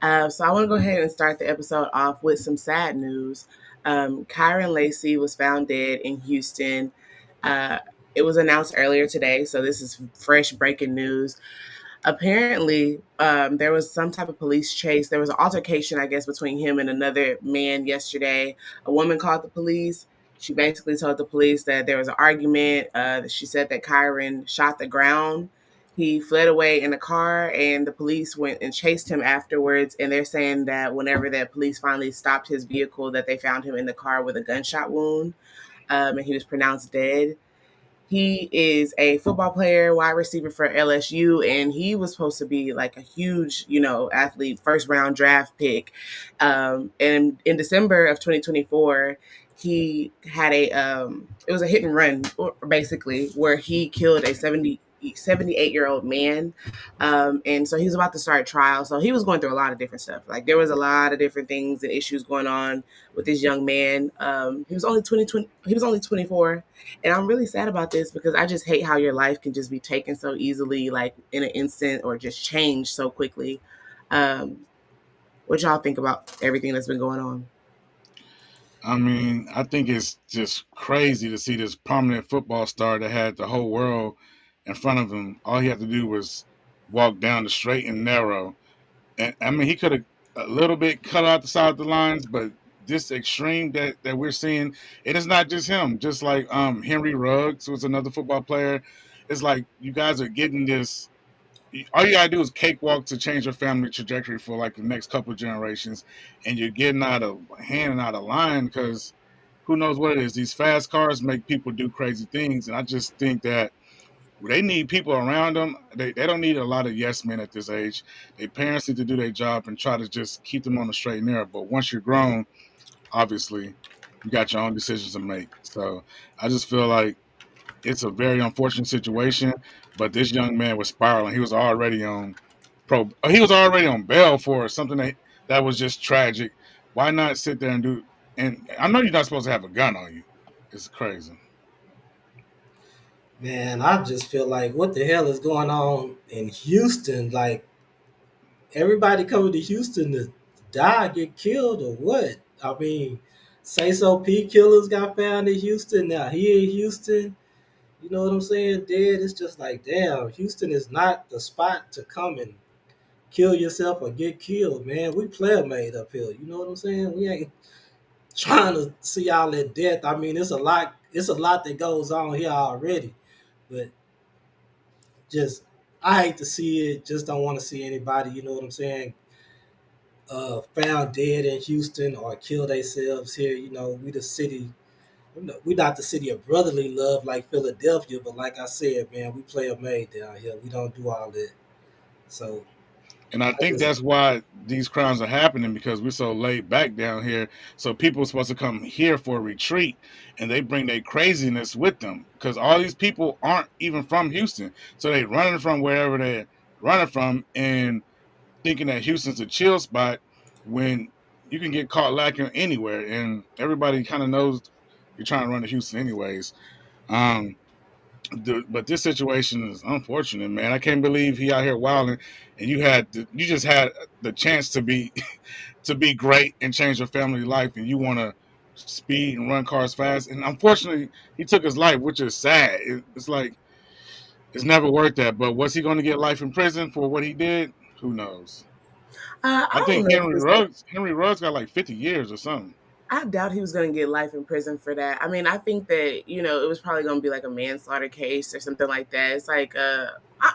So I want to go ahead and start the episode off with some sad news. Kyren Lacey was found dead in Houston. Uh, it was announced earlier today, so this is fresh breaking news. Apparently, there was some type of police chase. There was an altercation, I guess, between him and another man yesterday. A woman called the police. She basically told the police that there was an argument. She said that Kyren shot the ground. He fled away in a car, and the police went and chased him afterwards. And they're saying that whenever the police finally stopped his vehicle, that they found him in the car with a gunshot wound, and he was pronounced dead. He is a football player, wide receiver for LSU, and he was supposed to be like a huge, athlete, first round draft pick. And in December of 2024, he had it was a hit and run, basically, where he killed a 78-year-old man. And so he was about to start trial. So he was going through a lot of different stuff. Like there was a lot of different things and issues going on with this young man. He was only 20, he was only 24, and I'm really sad about this because I just hate how your life can just be taken so easily, like in an instant, or just change so quickly. Um, what y'all think about everything that's been going on? I mean, I think it's just crazy to see this prominent football star that had the whole world in front of him. All he had to do was walk down the straight and narrow. And I mean, he could have a little bit cut out the side of the lines, but this extreme that we're seeing, it is not just him. Just like Henry Ruggs was another football player. It's like you guys are getting this. All you gotta do is cakewalk to change your family trajectory for like the next couple of generations, and you're getting out of hand and out of line because who knows what it is. These fast cars make people do crazy things, and I just think that they need people around them. They don't need a lot of yes men at this age. Their parents need to do their job and try to just keep them on the straight and narrow. But once you're grown, obviously, you got your own decisions to make. So I just feel like it's a very unfortunate situation. But this young man was spiraling. He was already on He was already on bail for something that was just tragic. Why not sit there and do? And I know you're not supposed to have a gun on you. It's crazy. Man, I just feel like what the hell is going on in Houston? Like everybody coming to Houston to die, get killed, or what? I mean, say so P killers got found in Houston. Now he in Houston. You know what I'm saying? Dead. It's just like damn. Houston is not the spot to come and kill yourself or get killed, man. We player made up here. You know what I'm saying? We ain't trying to see all that death. I mean, it's a lot. It's a lot that goes on here already, but just I hate to see it. Just don't want to see anybody. You know what I'm saying? Found dead in Houston or killed themselves here. You know, we the city. We not the city of brotherly love like Philadelphia, but like I said, man, we play a made down here. We don't do all that. So And I I think just that's why these crimes are happening because we're so laid back down here. So people are supposed to come here for a retreat and they bring their craziness with them because all these people aren't even from Houston. So they running from wherever they're running from and thinking that Houston's a chill spot when you can get caught lacking anywhere. And everybody kind of knows you're trying to run to Houston anyways. Um, but this situation is unfortunate, man. I can't believe he out here wilding, and you just had the chance to be to be great and change your family life, and you want to speed and run cars fast. And unfortunately, he took his life, which is sad. It's like it's never worth that. But was he going to get life in prison for what he did? Who knows? I I don't think know if this. Henry Ruggs got like 50 years or something. I doubt he was going to get life in prison for that. I mean, I think that, it was probably going to be like a manslaughter case or something like that. It's like, I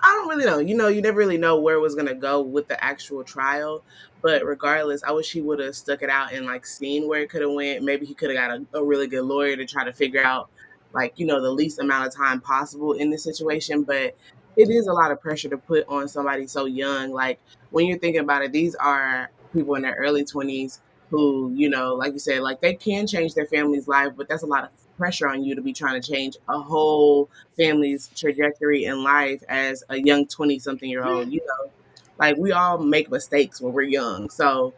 don't really know. You never really know where it was going to go with the actual trial. But regardless, I wish he would have stuck it out and like seen where it could have went. Maybe he could have got a really good lawyer to try to figure out like, the least amount of time possible in this situation. But it is a lot of pressure to put on somebody so young. Like when you're thinking about it, these are people in their early 20s who, like you said, like they can change their family's life, but that's a lot of pressure on you to be trying to change a whole family's trajectory in life as a young 20 something year old, like we all make mistakes when we're young. So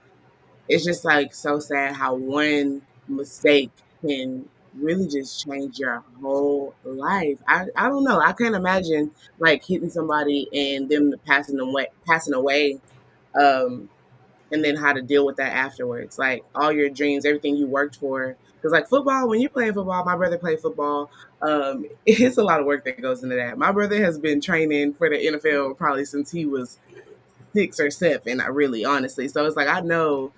it's just like so sad how one mistake can really just change your whole life. I don't know. I can't imagine like hitting somebody and them passing away. Um, and then how to deal with that afterwards. Like all your dreams, everything you worked for. Because like football, when you're playing football, my brother played football. It's a lot of work that goes into that. My brother has been training for the NFL probably since he was 6 or 7. I really, honestly, so it's like I know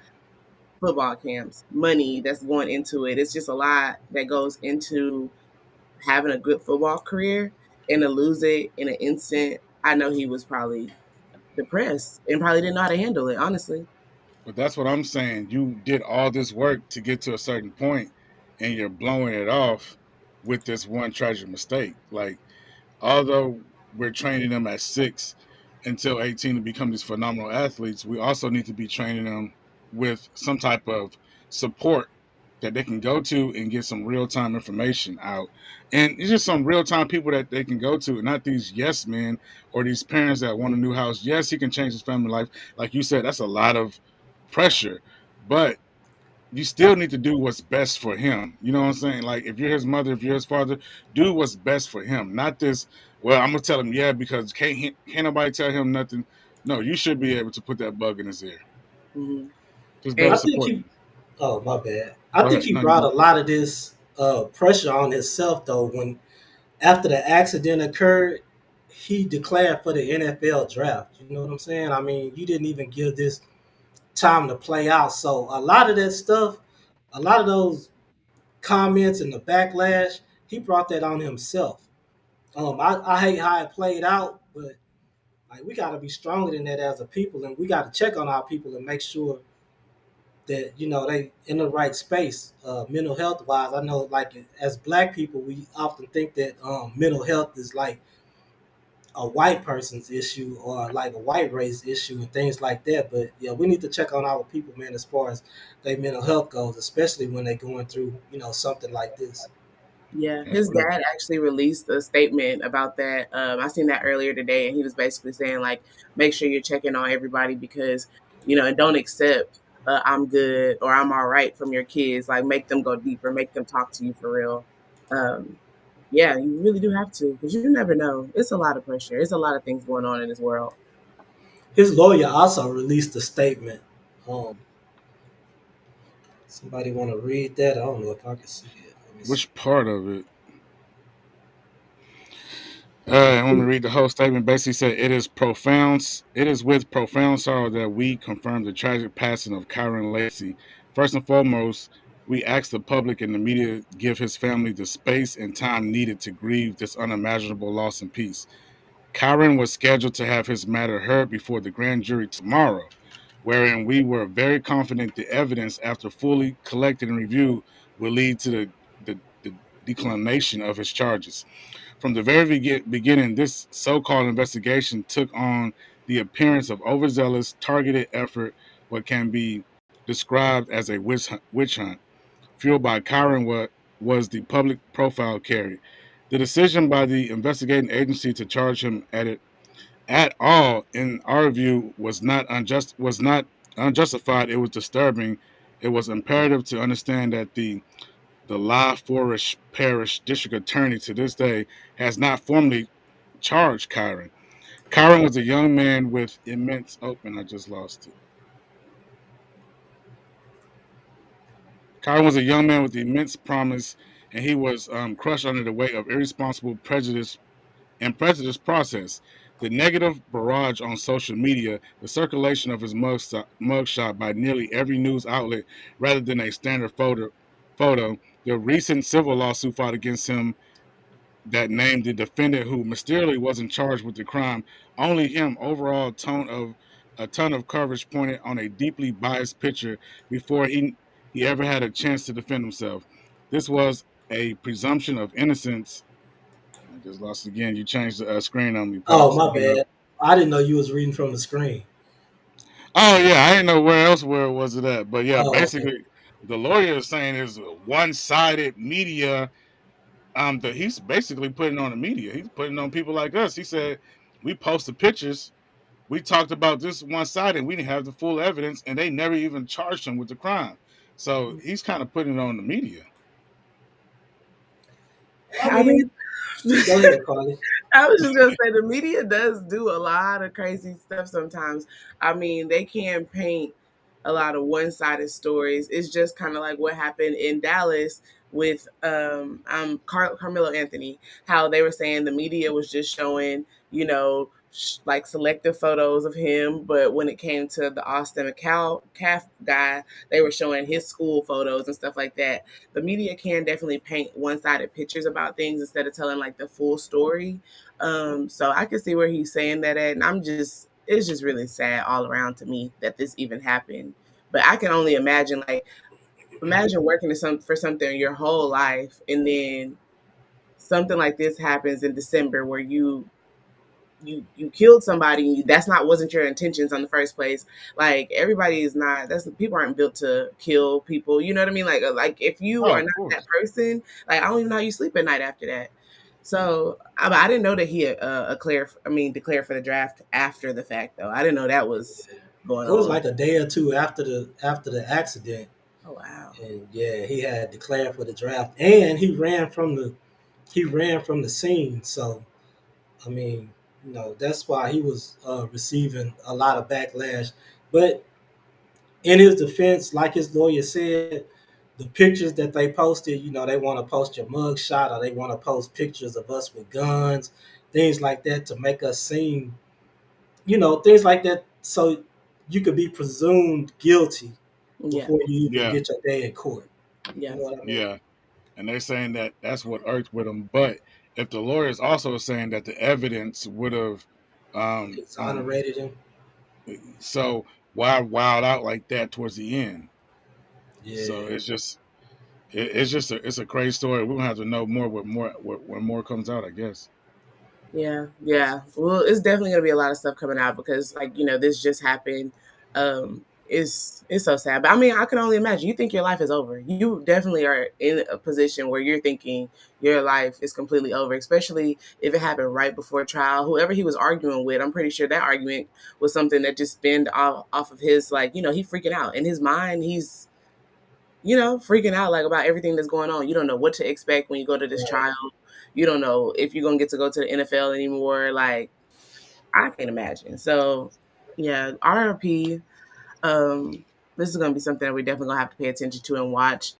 football camps, money that's going into it. It's just a lot that goes into having a good football career, and to lose it in an instant. I know he was probably depressed and probably didn't know how to handle it. Honestly. But that's what I'm saying. You did all this work to get to a certain point, and you're blowing it off with this one tragic mistake. Like, although we're training them at 6 until 18 to become these phenomenal athletes, we also need to be training them with some type of support that they can go to and get some real time information out. And it's just some real time people that they can go to, and not these yes men or these parents that want a new house. Yes, he can change his family life. Like you said, that's a lot of pressure, but you still need to do what's best for him. You know what I'm saying? Like if you're his mother, if you're his father, do what's best for him. Not this. Well, I'm gonna tell him yeah because can't nobody tell him nothing. No, you should be able to put that bug in his ear. Hmm. Just better I And think support he. them. Oh my bad. I Go think ahead. he No, you brought a good. lot of this pressure on himself though. When after the accident occurred, he declared for the NFL draft. You know what I'm saying? I mean, you didn't even give this time to play out. So a lot of that stuff, a lot of those comments and the backlash, he brought that on himself. I hate how it played out, but like we got to be stronger than that as a people, and we got to check on our people and make sure that they in the right space, mental health wise. I know, like as Black people, we often think that mental health is like a white person's issue or like a white race issue and things like that. But yeah, we need to check on our people, man, as far as their mental health goes, especially when they're going through something like this. yeah, his Absolutely. dad actually released a statement about that. I seen that earlier today, and he was basically saying like, make sure you're checking on everybody because and don't accept I'm good or I'm all right from your kids. Like, make them go deeper, make them talk to you for real. Um, yeah, you really do have to because you never know. It's a lot of pressure. It's a lot of things going on in this world. His lawyer also released a statement. Somebody want to read that? I don't know if I can see it. Let me see. Which part of it? I want me to read the whole statement. Basically, said it is profound. It is with profound sorrow that we confirm the tragic passing of Kyren Lacey. First and foremost, we ask the public and the media give his family the space and time needed to grieve this unimaginable loss in peace. Kyren was scheduled to have his matter heard before the grand jury tomorrow, wherein we were very confident the evidence, after fully collected and reviewed, will lead to the declination of his charges. From the very beginning, this so-called investigation took on the appearance of overzealous, targeted effort, what can be described as a witch hunt, fueled by Kyren, what was the public profile carried. The decision by the investigating agency to charge him at all, in our view, was not unjustified. It was disturbing. It was imperative to understand that the La Forest Parish District Attorney to this day has not formally charged Kyren. Kyren was a young man with immense. Oh, and I just lost it. Kyren was a young man with immense promise, and he was crushed under the weight of irresponsible prejudice process. The negative barrage on social media, the circulation of his mugshot by nearly every news outlet rather than a standard photo, the recent civil lawsuit filed against him that named the defendant who mysteriously wasn't charged with the crime. Only him. Overall tone of a ton of coverage pointed on a deeply biased picture before he ever had a chance to defend himself. This was a presumption of innocence. I just lost it again. You changed the screen on me, Oh, pops. my I don't know. bad. I didn't know you was reading from the screen. Oh yeah, I didn't know where was it at, but yeah, Oh, okay. basically the lawyer is saying is one-sided media. That he's basically putting on the media. He's putting on people like us. He said we posted pictures. We talked about this one side, and we didn't have the full evidence, and they never even charged him with the crime. So he's kind of putting it on the media. I I mean, mean, go ahead, Carly. I was just gonna say the media does do a lot of crazy stuff sometimes. I mean, they can paint. a lot of one-sided stories. It's just kind of like what happened in Dallas with Carmelo Anthony, how they were saying the media was just showing, like selective photos of him, but when it came to the Austin Calf guy, they were showing his school photos and stuff like that. The media can definitely paint one-sided pictures about things instead of telling like the full story. So I can see where he's saying that at, and it's just really sad all around to me that this even happened. But I can only imagine, like, imagine working for something your whole life, and then something like this happens in December where you killed somebody, and that's not wasn't your intentions on the first place. Like, everybody is not, that's people aren't built to kill people, you know what I mean? Like if you Oh, are of not that course. person, like, I don't even know how you sleep at night after that. So I didn't know that he declared for the draft after the fact, though. I didn't know that was going It was on. like a day or two after the accident, Oh, wow. and yeah, he had declared for the draft, and he ran from the scene. So I mean, that's why he was receiving a lot of backlash. But in his defense, like his lawyer said, the pictures that they posted, they want to post your mug shot, or they want to post pictures of us with guns, things like that, to make us seem, things like that, so you could be presumed guilty Yeah, before you even Yeah, get your day in court. You yeah, know what I mean? yeah. And they're saying that that's what irked with him. But if the lawyer is also saying that the evidence would have, um, um, Exonerated him. so why wild out like that towards the end? So Yeah. it's a crazy story. We're gonna have to know more when more comes out, I guess. yeah, yeah. Well, it's definitely gonna be a lot of stuff coming out because, like, this just happened. It's so sad. But I mean, I can only imagine. You think your life is over. You definitely are in a position where you're thinking your life is completely over, especially if it happened right before trial. Whoever he was arguing with, I'm pretty sure that argument was something that just spinned off of his, like, he freaking out in his mind. He's freaking out, like, about everything that's going on. You don't know what to expect when you go to this Right. trial. You don't know if you're gonna get to go to the NFL anymore. Like, I can't imagine. So, yeah, R.I.P. This is gonna be something that we're definitely gonna have to pay attention to and watch.